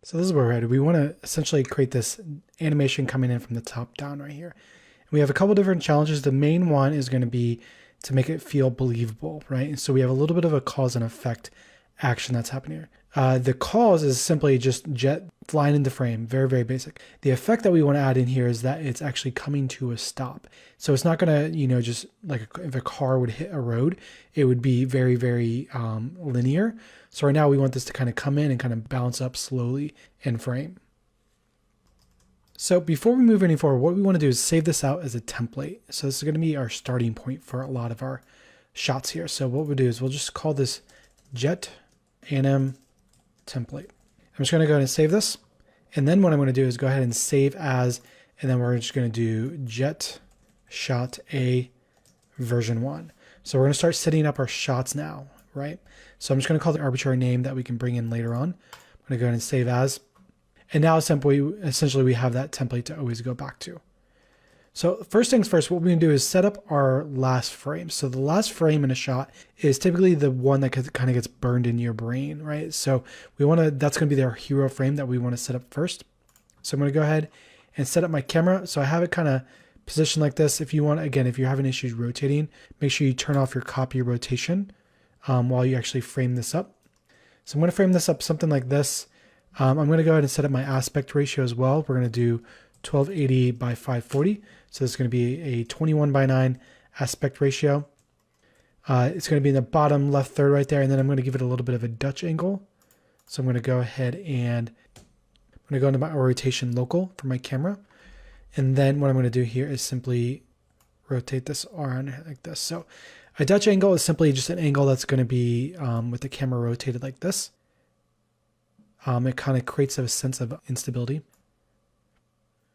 So this is where we're headed. We want to essentially create this animation coming in from the top down right here. We have a couple different challenges. The main one is going to be to make it feel believable, right? And so we have a little bit of a cause and effect action that's happening here. The cause is simply just jet flying into frame, very, very basic. The effect that we want to add in here is that it's actually coming to a stop. So it's not going to, just like if a car would hit a road, it would be very, very linear. So right now we want this to kind of come in and kind of bounce up slowly in frame. So before we move any forward, what we want to do is save this out as a template. So this is going to be our starting point for a lot of our shots here. So what we'll do is we'll just call this Jet Anim template. I'm just going to go ahead and save this. And then what I'm going to do is go ahead and save as, and then we're just going to do Jet Shot A version 1. So we're going to start setting up our shots now, right? So I'm just going to call the arbitrary name that we can bring in later on. I'm going to go ahead and save as. And now essentially we have that template to always go back to. So first things first, what we're going to do is set up our last frame. So the last frame in a shot is typically the one that kind of gets burned in your brain, right? So that's going to be our hero frame that we want to set up first. So I'm going to go ahead and set up my camera. So I have it kind of positioned like this. If you want, again, if you're having issues rotating, make sure you turn off your copy rotation while you actually frame this up. So I'm going to frame this up something like this. I'm going to go ahead and set up my aspect ratio as well. We're going to do 1280 by 540. So this is going to be a 21:9 aspect ratio. It's going to be in the bottom left third right there. And then I'm going to give it a little bit of a Dutch angle. So I'm going to go ahead and I'm going to go into my rotation local for my camera. And then what I'm going to do here is simply rotate this around like this. So a Dutch angle is simply just an angle that's going to be with the camera rotated like this. It kind of creates a sense of instability.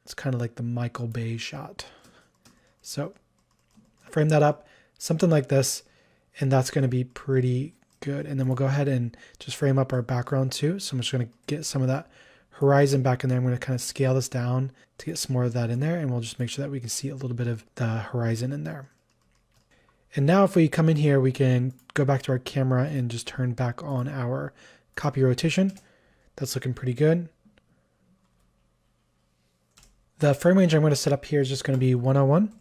It's kind of like the Michael Bay shot. So frame that up, something like this, and that's going to be pretty good. And then we'll go ahead and just frame up our background too. So I'm just going to get some of that horizon back in there. I'm going to kind of scale this down to get some more of that in there, and we'll just make sure that we can see a little bit of the horizon in there. And now if we come in here, we can go back to our camera and just turn back on our copy rotation. That's looking pretty good. The frame range I'm going to set up here is just going to be 101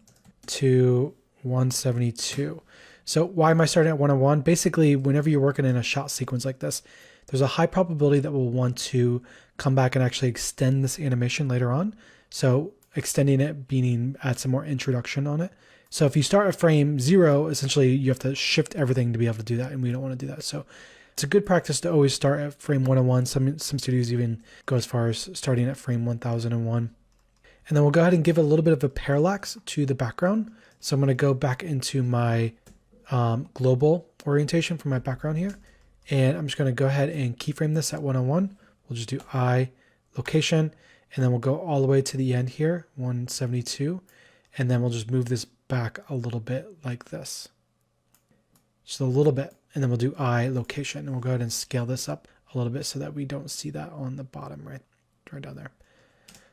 to 172. So why am I starting at 101? Basically, whenever you're working in a shot sequence like this, there's a high probability that we'll want to come back and actually extend this animation later on. So extending it meaning add some more introduction on it. So if you start at frame 0, essentially you have to shift everything to be able to do that, and we don't want to do that. So it's a good practice to always start at frame 101. Some studios even go as far as starting at frame 1001. And then we'll go ahead and give a little bit of a parallax to the background. So I'm going to go back into my global orientation for my background here. And I'm just going to go ahead and keyframe this at 101. We'll just do I, location, and then we'll go all the way to the end here, 172. And then we'll just move this back a little bit like this. Just a little bit. And then we'll do I, location. And we'll go ahead and scale this up a little bit so that we don't see that on the bottom right down there.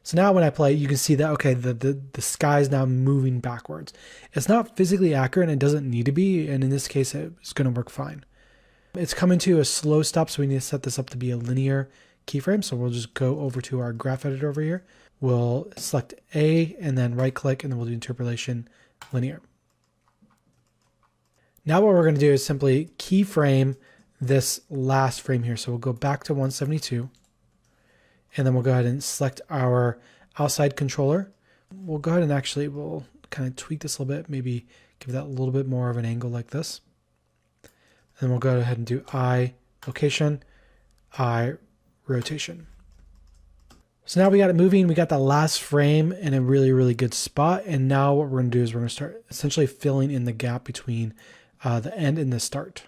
So now when I play, you can see that, okay, the sky is now moving backwards. It's not physically accurate and it doesn't need to be. And in this case, it's going to work fine. It's coming to a slow stop, so we need to set this up to be a linear keyframe. So we'll just go over to our graph editor over here. We'll select A and then right click, and then we'll do interpolation linear. Now what we're going to do is simply keyframe this last frame here. So we'll go back to 172. And then we'll go ahead and select our outside controller. We'll go ahead and we'll kind of tweak this a little bit, maybe give that a little bit more of an angle like this. And then we'll go ahead and do I, location, I, rotation. So now we got it moving. We got the last frame in a really, really good spot. And now what we're going to do is we're going to start essentially filling in the gap between the end and the start.